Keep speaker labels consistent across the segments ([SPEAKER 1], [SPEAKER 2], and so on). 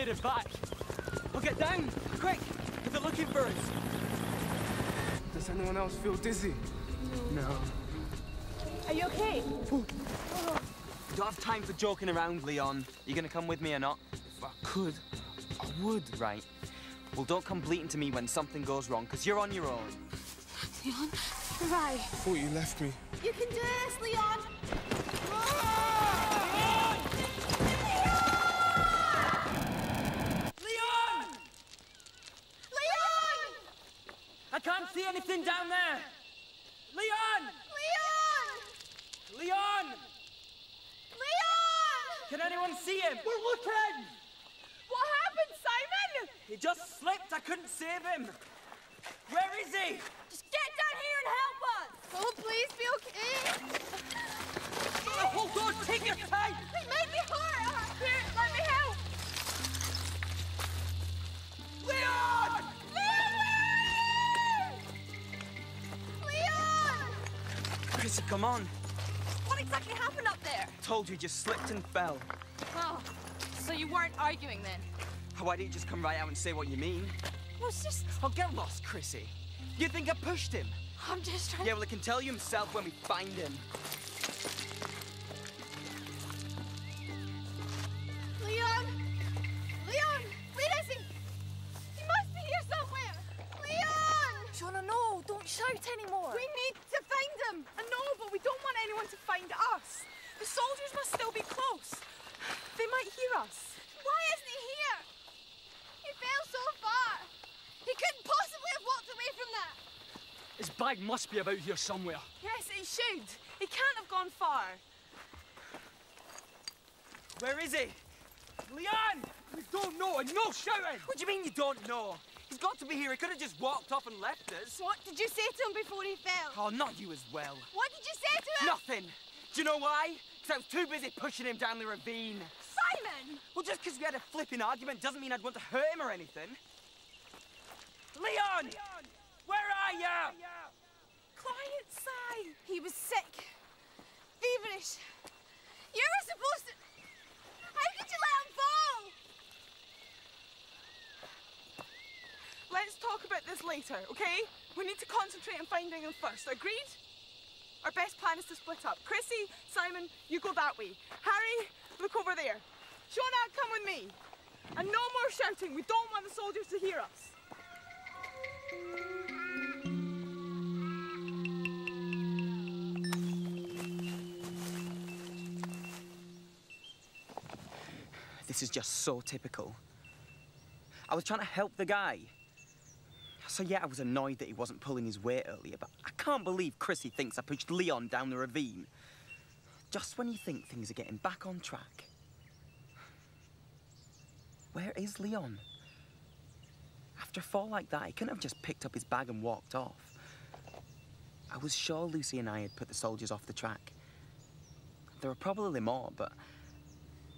[SPEAKER 1] get it back. I'll get down, quick, if they're looking for us.
[SPEAKER 2] Does anyone else feel dizzy? No.
[SPEAKER 3] Are you okay?
[SPEAKER 1] We don't have time for joking around, Leon. You gonna come with me or not?
[SPEAKER 2] If I could, I would.
[SPEAKER 1] Right. Well, don't come bleating to me when something goes wrong, because you're on your own.
[SPEAKER 3] Leon, right.
[SPEAKER 2] I thought you left me.
[SPEAKER 3] You can do this, Leon!
[SPEAKER 1] Leon!
[SPEAKER 3] Leon!
[SPEAKER 1] I can't see anything down there! Leon!
[SPEAKER 3] Leon!
[SPEAKER 1] Leon!
[SPEAKER 3] Leon!
[SPEAKER 1] Can anyone see him? We're looking!
[SPEAKER 3] What happened, Simon?
[SPEAKER 1] He just slipped. I couldn't save him. Where is he?
[SPEAKER 3] Just get down here and help us! Oh, please be okay.
[SPEAKER 1] Oh, hold on, take your time!
[SPEAKER 3] It made me hurt! Here, let me help!
[SPEAKER 1] Leon!
[SPEAKER 3] Leon!
[SPEAKER 1] Chrissy, come on.
[SPEAKER 3] What exactly happened up there?
[SPEAKER 1] Told you, he just slipped and fell.
[SPEAKER 3] Oh, so you weren't arguing then?
[SPEAKER 1] Why don't you just come right out and say what you mean?
[SPEAKER 3] Well, it's just...
[SPEAKER 1] Oh, get lost, Chrissy. You think I pushed him?
[SPEAKER 3] I'm just trying...
[SPEAKER 1] Yeah, well, he can tell you himself when we find him.
[SPEAKER 3] Leon! Leon! Where is he? He must be here somewhere! Leon!
[SPEAKER 4] Shauna, no, don't shout anymore.
[SPEAKER 3] We need to find him!
[SPEAKER 4] I know, but we don't want anyone to find us. The soldiers must still be close. They might hear us.
[SPEAKER 3] Why isn't he here? He fell so far. He couldn't possibly have walked away from that.
[SPEAKER 1] His bag must be about here somewhere.
[SPEAKER 4] Yes, it should. He can't have gone far.
[SPEAKER 1] Where is he? Leon! We don't know, and no shouting! What do you mean you don't know? He's got to be here. He could have just walked off and left us.
[SPEAKER 3] What did you say to him before he fell?
[SPEAKER 1] Oh, not you as well.
[SPEAKER 3] What did you say to him?
[SPEAKER 1] Nothing. Do you know why? Because I was too busy pushing him down the ravine.
[SPEAKER 3] Simon!
[SPEAKER 1] Well, just because we had a flipping argument doesn't mean I'd want to hurt him or anything. Leon! Where are you?
[SPEAKER 4] Quiet, Si.
[SPEAKER 3] He was sick. Feverish. You were supposed to... How could you let him fall?
[SPEAKER 4] Let's talk about this later, okay? We need to concentrate on finding him first. Agreed? Our best plan is to split up. Chrissy, Simon, you go that way. Harry, look over there. Shauna, come with me. And no more shouting. We don't want the soldiers to hear us.
[SPEAKER 1] This is just so typical. I was trying to help the guy. So yeah, I was annoyed that he wasn't pulling his weight earlier, but I can't believe Chrissy thinks I pushed Leon down the ravine. Just when you think things are getting back on track. Where is Leon? After a fall like that, he couldn't have just picked up his bag and walked off. I was sure Lucy and I had put the soldiers off the track. There were probably more, but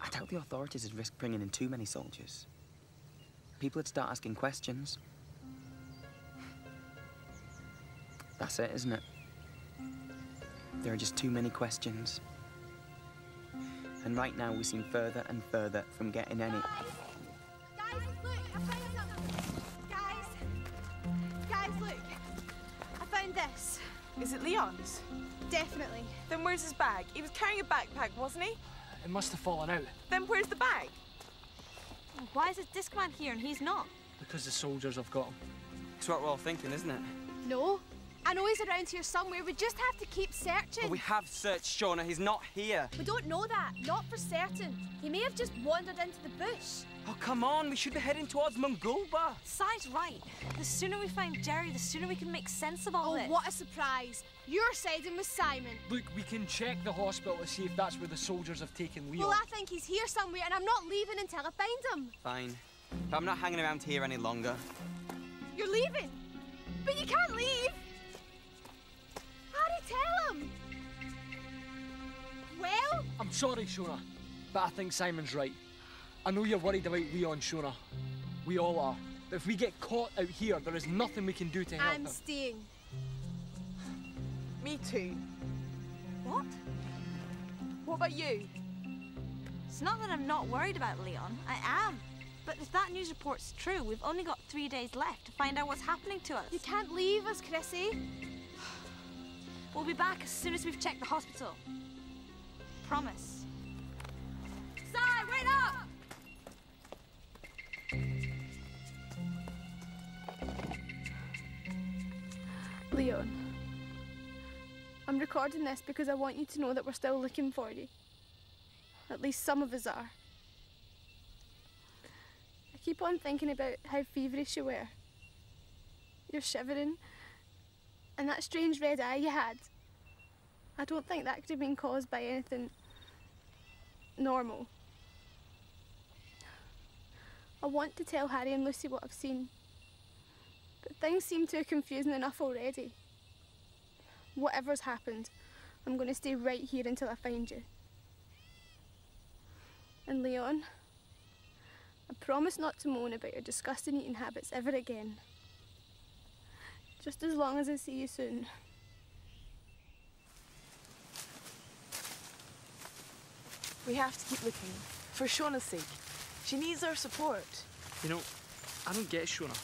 [SPEAKER 1] I doubt the authorities would risk bringing in too many soldiers. People would start asking questions. That's it, isn't it? There are just too many questions. And right now we seem further and further from getting any.
[SPEAKER 3] Guys, look, I found something. Guys, look. I found this.
[SPEAKER 4] Is it Leon's?
[SPEAKER 3] Definitely.
[SPEAKER 4] Then where's his bag? He was carrying a backpack, wasn't he?
[SPEAKER 5] It must have fallen out.
[SPEAKER 4] Then where's the bag?
[SPEAKER 6] Why is his disc man here and he's not?
[SPEAKER 5] Because the soldiers have got him.
[SPEAKER 1] It's what we're all thinking, isn't it?
[SPEAKER 3] No. I know he's around here somewhere. We just have to keep searching.
[SPEAKER 1] But we have searched, Shauna. He's not here.
[SPEAKER 3] We don't know that. Not for certain. He may have just wandered into the bush.
[SPEAKER 1] Oh, come on. We should be heading towards Mongulba.
[SPEAKER 6] Si's right. The sooner we find Jerry, the sooner we can make sense of all
[SPEAKER 3] Oh,
[SPEAKER 6] this.
[SPEAKER 3] what a surprise. You're siding with Simon.
[SPEAKER 5] Look, we can check the hospital to see if that's where the soldiers have taken Leon.
[SPEAKER 3] Well, I think he's here somewhere, and I'm not leaving until I find him.
[SPEAKER 1] Fine. But I'm not hanging around here any longer.
[SPEAKER 3] You're leaving? But you can't leave. Harry, tell him. Well?
[SPEAKER 5] I'm sorry, Shona, but I think Simon's right. I know you're worried about Leon, Shona. We all are. But if we get caught out here, there is nothing we can do to help
[SPEAKER 3] I'm
[SPEAKER 5] him.
[SPEAKER 3] staying.
[SPEAKER 4] Me too.
[SPEAKER 6] What?
[SPEAKER 4] What about you?
[SPEAKER 6] It's not that I'm not worried about Leon. I am. But if that news report's true, we've only got 3 days left to find out what's happening to us.
[SPEAKER 3] You can't leave us, Chrissy.
[SPEAKER 6] We'll be back as soon as we've checked the hospital. Promise.
[SPEAKER 3] Si, wait up! Leon, I'm recording this because I want you to know that we're still looking for you. At least some of us are. I keep on thinking about how feverish you were. You're shivering. And that strange red eye you had. I don't think that could have been caused by anything normal. I want to tell Harry and Lucy what I've seen. But things seem too confusing enough already. Whatever's happened, I'm going to stay right here until I find you. And Leon, I promise not to moan about your disgusting eating habits ever again. Just as long as I see you soon.
[SPEAKER 4] We have to keep looking, for Shona's sake. She needs our support.
[SPEAKER 5] You know, I don't get Shona.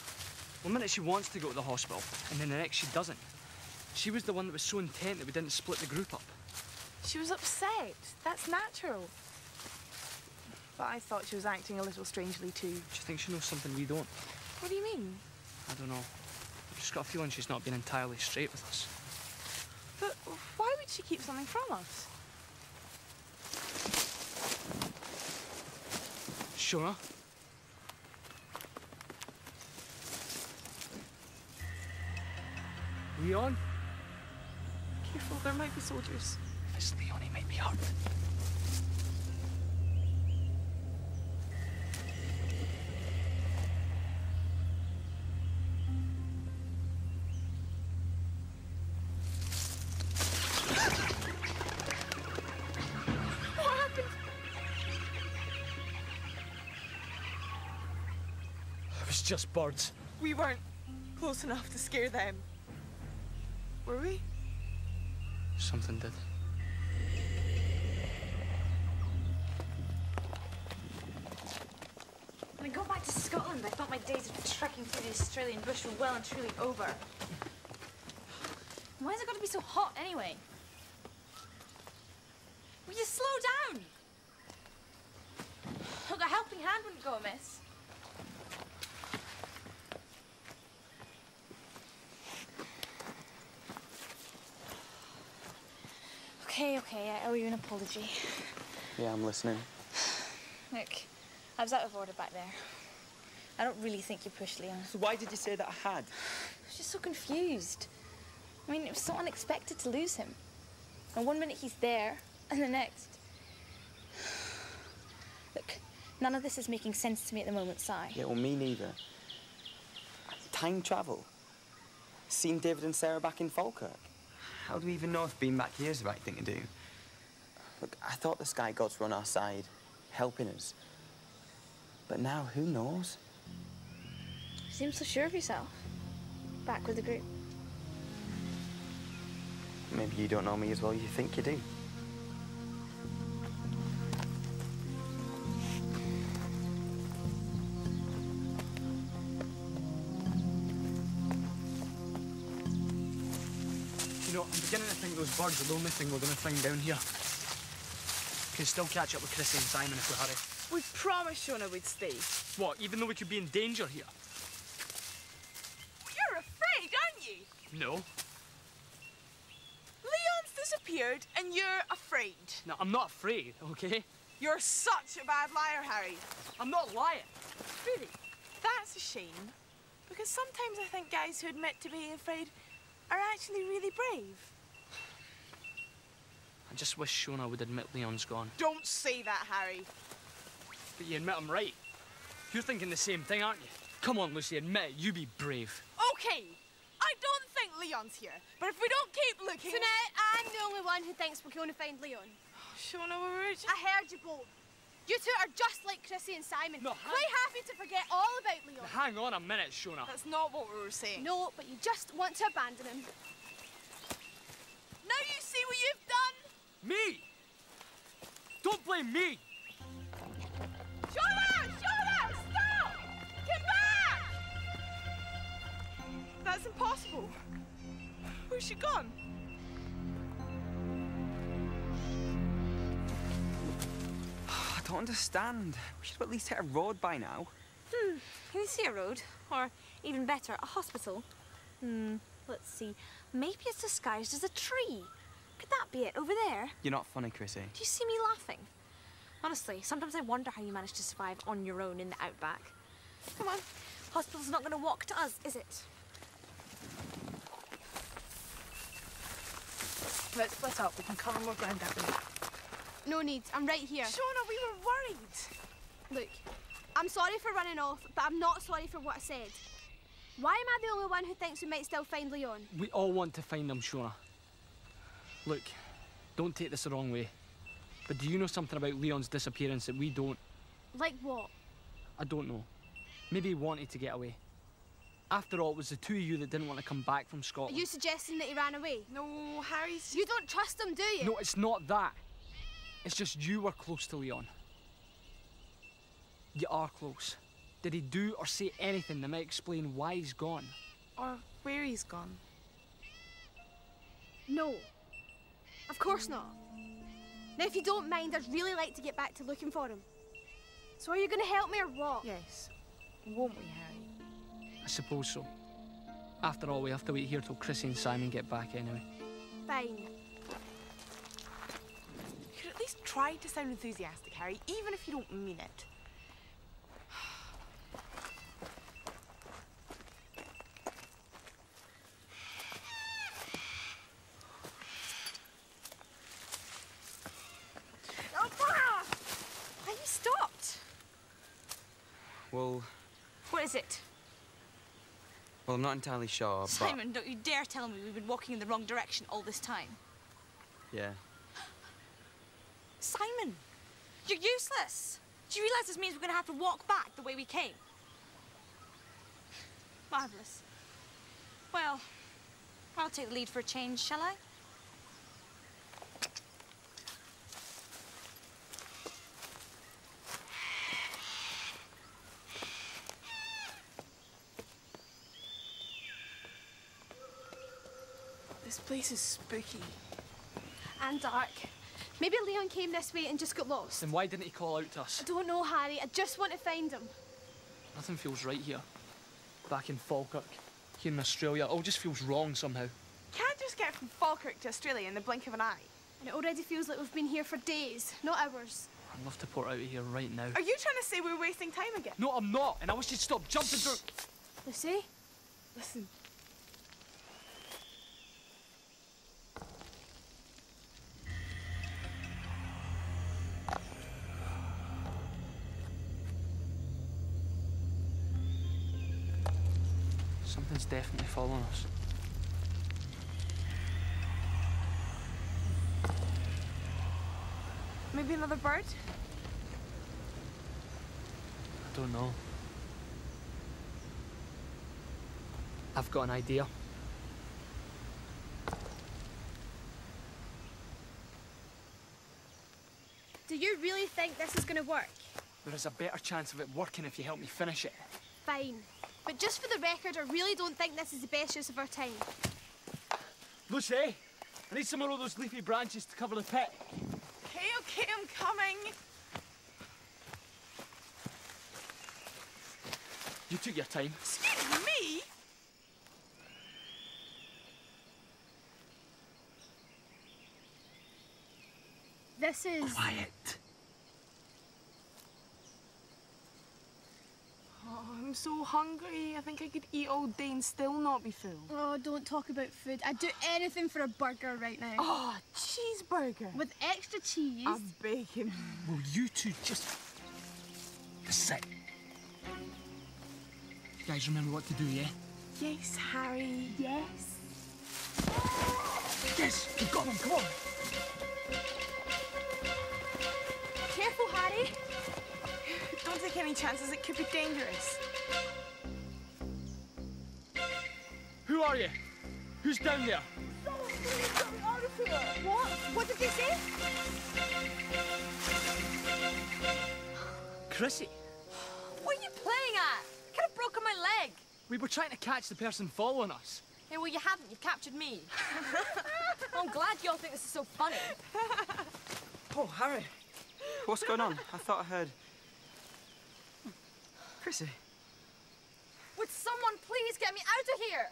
[SPEAKER 5] One minute she wants to go to the hospital, and then the next she doesn't. She was the one that was so intent that we didn't split the group up.
[SPEAKER 4] She was upset. That's natural. But I thought she was acting a little strangely too.
[SPEAKER 5] Do you think she knows something we don't?
[SPEAKER 4] What do you mean?
[SPEAKER 5] I don't know. I've just got a feeling she's not been entirely straight with us.
[SPEAKER 4] But why would she keep something from us?
[SPEAKER 5] Shona? Leon?
[SPEAKER 4] Careful, there might be soldiers.
[SPEAKER 5] If it's Leon, he might be hurt.
[SPEAKER 4] What happened?
[SPEAKER 5] It was just birds.
[SPEAKER 4] We weren't close enough to scare them. Were we?
[SPEAKER 5] Something did.
[SPEAKER 6] When I go back to Scotland, I thought my days of trekking through the Australian bush were well and truly over. Why has it got to be so hot anyway? Will you slow down? Look, a helping hand wouldn't go amiss. Okay, I owe you an apology.
[SPEAKER 1] Yeah, I'm listening.
[SPEAKER 6] Look, I was out of order back there. I don't really think you pushed Leon.
[SPEAKER 1] So why did you say that I had?
[SPEAKER 6] I was just so confused. I mean, it was so unexpected to lose him. And one minute he's there, and the next... Look, none of this is making sense to me at the moment, Si.
[SPEAKER 1] Yeah, well, me neither. Time travel. Seen David and Sarah back in Falkirk. How do we even know if being back here is the right thing to do? Look, I thought the Sky Gods were on our side, helping us. But now, who knows?
[SPEAKER 6] You seem so sure of yourself. Back with the group.
[SPEAKER 1] Maybe you don't know me as well as you think you do.
[SPEAKER 5] You know, I'm beginning to think those birds are the only thing we're going to find down here. We can still catch up with Chrissy and Simon if we hurry.
[SPEAKER 4] We promised Shona we'd stay.
[SPEAKER 5] What, even though we could be in danger here?
[SPEAKER 4] You're afraid, aren't you?
[SPEAKER 5] No.
[SPEAKER 4] Leon's disappeared and you're afraid.
[SPEAKER 5] No, I'm not afraid, okay?
[SPEAKER 4] You're such a bad liar, Harry.
[SPEAKER 5] I'm not lying.
[SPEAKER 4] Really? That's a shame. Because sometimes I think guys who admit to being afraid are actually really brave.
[SPEAKER 5] I just wish Shona would admit Leon's gone.
[SPEAKER 4] Don't say that, Harry.
[SPEAKER 5] But you admit I'm right. You're thinking the same thing, aren't you? Come on, Lucy, admit it. You be brave.
[SPEAKER 4] Okay, I don't think Leon's here. But if we don't keep looking...
[SPEAKER 3] So now I'm the only one who thinks we're going to find Leon.
[SPEAKER 4] Shona, we were just...
[SPEAKER 3] I heard you both. You two are just like Chrissy and Simon.
[SPEAKER 5] No,
[SPEAKER 3] Quite happy to forget all about Leon.
[SPEAKER 5] Hang on a minute, Shona.
[SPEAKER 4] That's not what we were saying.
[SPEAKER 3] No, but you just want to abandon him.
[SPEAKER 4] Now you see what you've done?
[SPEAKER 5] Me? Don't blame me.
[SPEAKER 4] Shona! Shona! Stop! Where's she gone?
[SPEAKER 1] I don't understand. We should have at least hit a road by now.
[SPEAKER 6] Can you see a road? Or, even better, a hospital? Let's see. Maybe it's disguised as a tree. Could that be it, over there?
[SPEAKER 1] You're not funny, Chrissy.
[SPEAKER 6] Do you see me laughing? Honestly, sometimes I wonder how you manage to survive on your own in the outback. Come on. Hospital's not going to walk to us, is it?
[SPEAKER 4] Let's split up. We can cover more ground that way.
[SPEAKER 3] No need. I'm right here.
[SPEAKER 4] Shona, we were worried.
[SPEAKER 3] Look, I'm sorry for running off, but I'm not sorry for what I said. Why am I the only one who thinks we might still find Leon?
[SPEAKER 5] We all want to find him, Shona. Look, don't take this the wrong way, but do you know something about Leon's disappearance that we don't?
[SPEAKER 3] Like what?
[SPEAKER 5] I don't know. Maybe he wanted to get away. After all, it was the two of you that didn't want to come back from
[SPEAKER 3] Are
[SPEAKER 5] Scotland.
[SPEAKER 3] you suggesting that he ran away?
[SPEAKER 4] No, Harry's...
[SPEAKER 3] You don't trust him, do you?
[SPEAKER 5] No, it's not that. It's just you were close to Leon. You are close. Did he do or say anything that might explain why he's gone?
[SPEAKER 4] Or where he's gone.
[SPEAKER 3] No. Of course not. Now, if you don't mind, I'd really like to get back to looking for him. So are you going to help me or what?
[SPEAKER 4] Yes. Won't we, Harry?
[SPEAKER 5] I suppose so. After all, we have to wait here till Chrissy and Simon get back anyway.
[SPEAKER 3] Fine.
[SPEAKER 4] You could at least try to sound enthusiastic, Harry, even if you don't mean it.
[SPEAKER 6] Why you stopped?
[SPEAKER 1] Well,
[SPEAKER 6] What is it?
[SPEAKER 1] I'm not entirely sure, but...
[SPEAKER 6] Simon, don't you dare tell me we've been walking in the wrong direction all this time.
[SPEAKER 1] Yeah.
[SPEAKER 6] Simon, you're useless. Do you realise this means we're going to have to walk back the way we came? Marvellous. Well, I'll take the lead for a change, shall I?
[SPEAKER 4] This place is spooky.
[SPEAKER 3] And dark. Maybe Leon came this way and just got lost.
[SPEAKER 5] Then why didn't he call out to us?
[SPEAKER 3] I don't know, Harry. I just want to find him.
[SPEAKER 5] Nothing feels right here. Back in Falkirk, here in Australia, it all just feels wrong somehow.
[SPEAKER 4] Can't just get from Falkirk to Australia in the blink of an eye.
[SPEAKER 3] And it already feels like we've been here for days, not hours.
[SPEAKER 5] I'd love to port out of here right now.
[SPEAKER 4] Are you trying to say we're wasting time again?
[SPEAKER 5] No, I'm not, and I wish you'd stop jumping through...
[SPEAKER 3] Lucy?
[SPEAKER 4] Listen.
[SPEAKER 5] Something's definitely following us.
[SPEAKER 4] Maybe another bird?
[SPEAKER 5] I don't know. I've got an idea.
[SPEAKER 3] Do you really think this is going to work?
[SPEAKER 5] There is a better chance of it working if you help me finish it.
[SPEAKER 3] Fine. But just for the record, I really don't think this is the best use of our time.
[SPEAKER 5] Lucy, I need some more of those leafy branches to cover the pit.
[SPEAKER 4] Okay, I'm coming.
[SPEAKER 5] You took your time.
[SPEAKER 4] Excuse me?
[SPEAKER 3] This is...
[SPEAKER 1] Quiet.
[SPEAKER 4] Oh, I'm so hungry. I think I could eat all day and still not be full.
[SPEAKER 3] Oh, don't talk about food. I'd do anything for a burger right now.
[SPEAKER 4] Oh, cheeseburger.
[SPEAKER 3] With extra cheese.
[SPEAKER 4] A bacon.
[SPEAKER 5] Will you two just sit? You guys remember what to do, yeah?
[SPEAKER 4] Yes, Harry.
[SPEAKER 3] Yes.
[SPEAKER 5] Yes, you've got them, come on.
[SPEAKER 3] Careful, Harry.
[SPEAKER 4] Don't take any chances. It could be dangerous.
[SPEAKER 5] Who are you? Who's down there?
[SPEAKER 3] What? What did they say?
[SPEAKER 5] Chrissy.
[SPEAKER 6] What are you playing at? Could have broken my leg.
[SPEAKER 5] We were trying to catch the person following us.
[SPEAKER 7] Yeah, well, you haven't. You've captured me. Well, I'm glad you all think this is so funny.
[SPEAKER 1] Oh, Harry. What's going on? I thought I heard... Chrissy.
[SPEAKER 7] Would someone please get me out of here?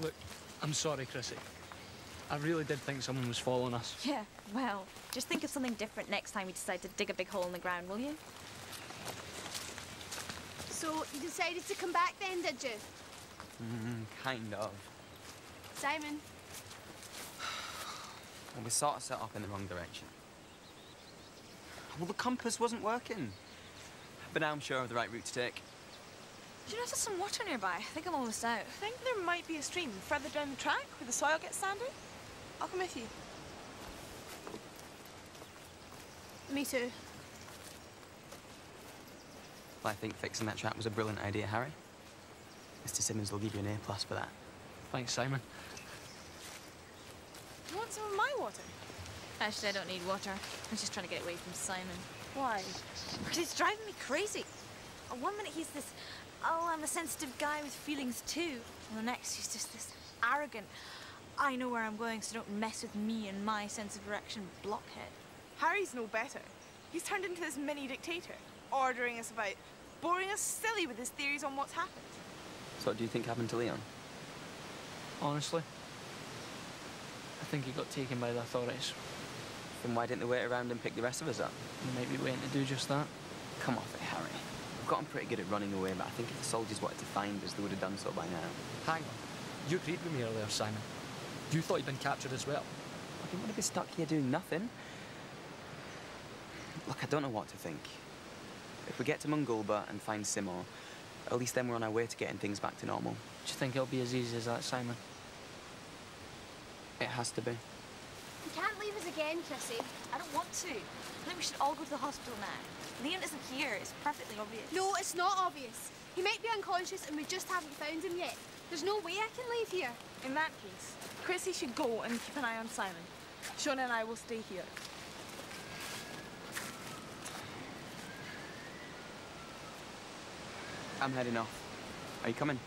[SPEAKER 5] Look, I'm sorry, Chrissy. I really did think someone was following us.
[SPEAKER 6] Yeah, well, just think of something different next time we decide to dig a big hole in the ground, will you?
[SPEAKER 3] So, you decided to come back then, did you?
[SPEAKER 1] Kind of.
[SPEAKER 3] Simon?
[SPEAKER 1] Well, we sort of set off in the wrong direction. Well, the compass wasn't working. But now I'm sure of the right route to take.
[SPEAKER 6] Do you know if there's some water nearby? I think I'm almost out.
[SPEAKER 4] I think there might be a stream further down the track where the soil gets sandy. I'll come with you.
[SPEAKER 3] Me too.
[SPEAKER 1] Well, I think fixing that trap was a brilliant idea, Harry. Mr. Simmons will give you an A+ for that.
[SPEAKER 5] Thanks, Simon.
[SPEAKER 4] You want some of my water?
[SPEAKER 6] Actually, I don't need water. I'm just trying to get away from Simon.
[SPEAKER 4] Why?
[SPEAKER 6] Because he's driving me crazy. One minute he's this, oh, I'm a sensitive guy with feelings too. And the next he's just this arrogant, I know where I'm going, so don't mess with me and my sense of direction blockhead.
[SPEAKER 4] Harry's no better. He's turned into this mini dictator, ordering us about, boring us silly with his theories on what's happened.
[SPEAKER 1] So what do you think happened to Leon?
[SPEAKER 5] Honestly, I think he got taken by the authorities.
[SPEAKER 1] Then why didn't they wait around and pick the rest of us up?
[SPEAKER 5] He might be waiting to do just that.
[SPEAKER 1] Come off it, Harry. We've gotten pretty good at running away, but I think if the soldiers wanted to find us, they would have done so by now.
[SPEAKER 5] Hang on. You agreed with me earlier, Simon. You thought you'd been captured as well.
[SPEAKER 1] I didn't want to be stuck here doing nothing. Look, I don't know what to think. If we get to Mungulba and find Simo, at least then we're on our way to getting things back to normal.
[SPEAKER 5] Do you think it'll be as easy as that, Simon?
[SPEAKER 1] It has to be.
[SPEAKER 3] You can't leave us again, Chrissy.
[SPEAKER 6] I don't want to. I think we should all go to the hospital now. Leon isn't here. It's perfectly obvious.
[SPEAKER 3] No, it's not obvious. He might be unconscious and we just haven't found him yet. There's no way I can leave here.
[SPEAKER 4] In that case, Chrissy should go and keep an eye on Simon. Shona and I will stay here.
[SPEAKER 1] I'm heading off. Are you coming?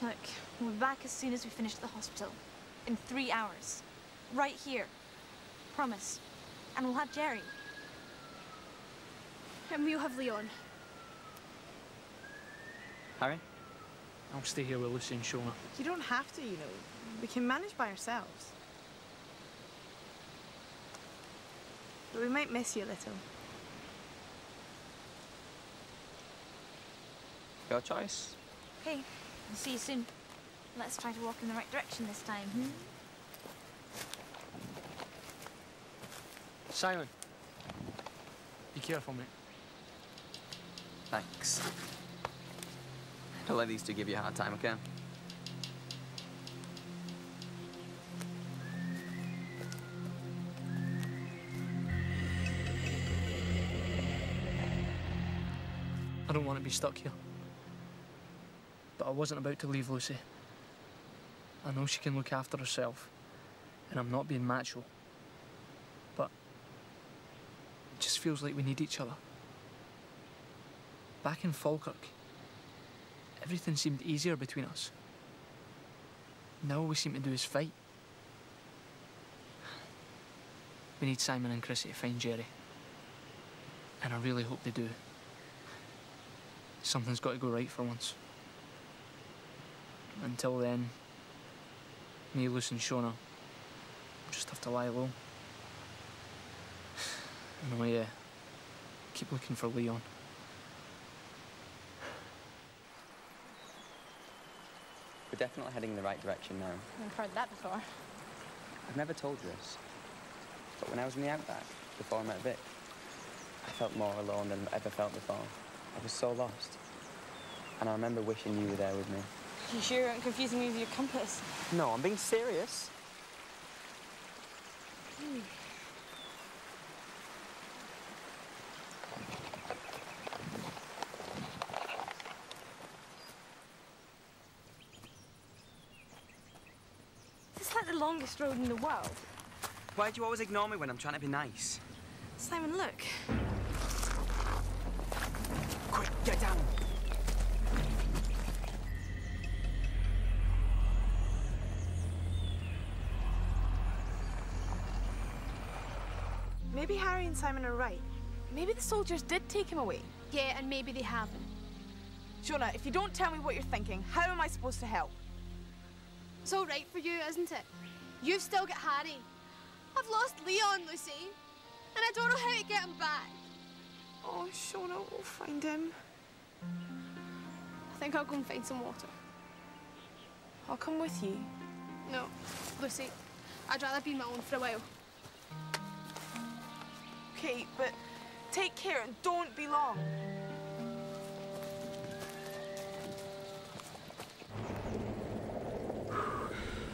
[SPEAKER 6] Look, we'll be back as soon as we finish at the hospital. In 3 hours. Right here. Promise. And we'll have Jerry.
[SPEAKER 3] And we'll have Leon.
[SPEAKER 1] Harry?
[SPEAKER 5] I'll stay here with Lucy and Shona.
[SPEAKER 4] You don't have to, you know. We can manage by ourselves. But we might miss you a little.
[SPEAKER 1] Your choice.
[SPEAKER 6] Okay, I'll see you soon. Let's try to walk in the right direction this time.
[SPEAKER 5] Simon. Be careful, mate.
[SPEAKER 1] Thanks. Don't let these two give you a hard time, okay?
[SPEAKER 5] I don't want to be stuck here. But I wasn't about to leave Lucy. I know she can look after herself, and I'm not being macho. But it just feels like we need each other. Back in Falkirk, everything seemed easier between us. Now all we seem to do is fight. We need Simon and Chrissy to find Jerry. And I really hope they do. Something's got to go right for once. Until then, me, Lucy and Shona will just have to lie low. And I keep looking for Leon.
[SPEAKER 1] We're definitely heading in the right direction now.
[SPEAKER 7] I've heard that before.
[SPEAKER 1] I've never told you this, but when I was in the outback, before I met Vic, I felt more alone than I've ever felt before. I was so lost. And I remember wishing you were there with me.
[SPEAKER 7] You sure you aren't confusing me with your compass?
[SPEAKER 1] No, I'm being serious.
[SPEAKER 6] This is like the longest road in the world.
[SPEAKER 1] Why do you always ignore me when I'm trying to be nice?
[SPEAKER 6] Simon, look.
[SPEAKER 1] Quick, get down.
[SPEAKER 4] Maybe Harry and Simon are right. Maybe the soldiers did take him away.
[SPEAKER 3] Yeah, and maybe they haven't.
[SPEAKER 4] Jonah, if you don't tell me what you're thinking, how am I supposed to help?
[SPEAKER 3] It's all right for you, isn't it? You've still got Harry. I've lost Leon, Lucy, and I don't know how to get him back.
[SPEAKER 4] Oh, Shona, we'll find him.
[SPEAKER 3] I think I'll go and find some water.
[SPEAKER 4] I'll come with you.
[SPEAKER 3] No, Lucy, I'd rather be on my own for a while.
[SPEAKER 4] Okay, but take care and don't be long.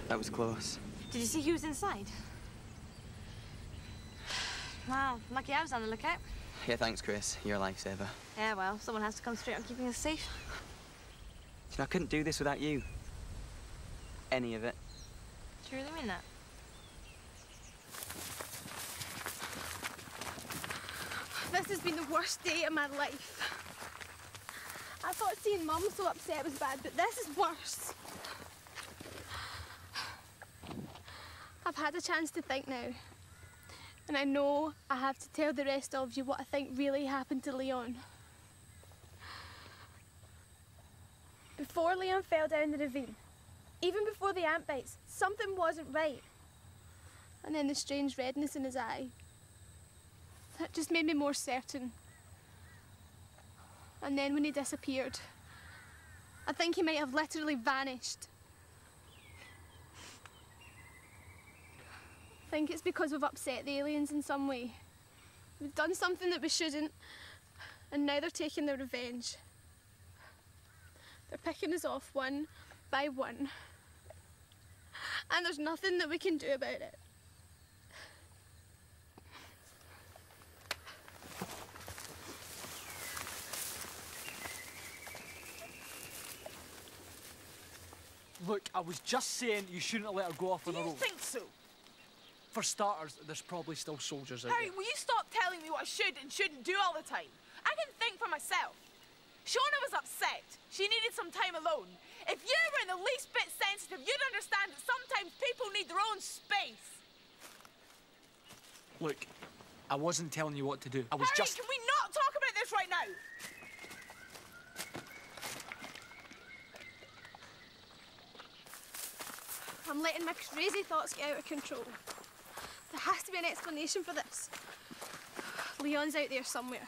[SPEAKER 1] That was close.
[SPEAKER 6] Did you see who was inside? Wow, lucky I was on the lookout.
[SPEAKER 1] Yeah, thanks, Chris. You're a lifesaver.
[SPEAKER 6] Yeah, well, someone has to concentrate on keeping us safe.
[SPEAKER 1] You know, I couldn't do this without you. Any of it.
[SPEAKER 6] Do you really mean that?
[SPEAKER 3] This has been the worst day of my life. I thought seeing Mum so upset was bad, but this is worse. I've had a chance to think now. And I know I have to tell the rest of you what I think really happened to Leon. Before Leon fell down the ravine, even before the ant bites, something wasn't right. And then the strange redness in his eye. That just made me more certain. And then when he disappeared, I think he might have literally vanished. I think it's because we've upset the aliens in some way. We've done something that we shouldn't, and now they're taking their revenge. They're picking us off one by one. And there's nothing that we can do about it.
[SPEAKER 5] Look, I was just saying you shouldn't have let her go off on her
[SPEAKER 4] Do you
[SPEAKER 5] own.
[SPEAKER 4] think so?
[SPEAKER 5] For starters, there's probably still soldiers out
[SPEAKER 4] Harry,
[SPEAKER 5] there.
[SPEAKER 4] will you stop telling me what I should and shouldn't do all the time? I can think for myself. Shona was upset. She needed some time alone. If you were in the least bit sensitive, you'd understand that sometimes people need their own space.
[SPEAKER 5] Look, I wasn't telling you what to do. I was
[SPEAKER 4] Harry,
[SPEAKER 5] just...
[SPEAKER 4] can we not talk about this right now?
[SPEAKER 3] I'm letting my crazy thoughts get out of control. There has to be an explanation for this. Leon's out there somewhere.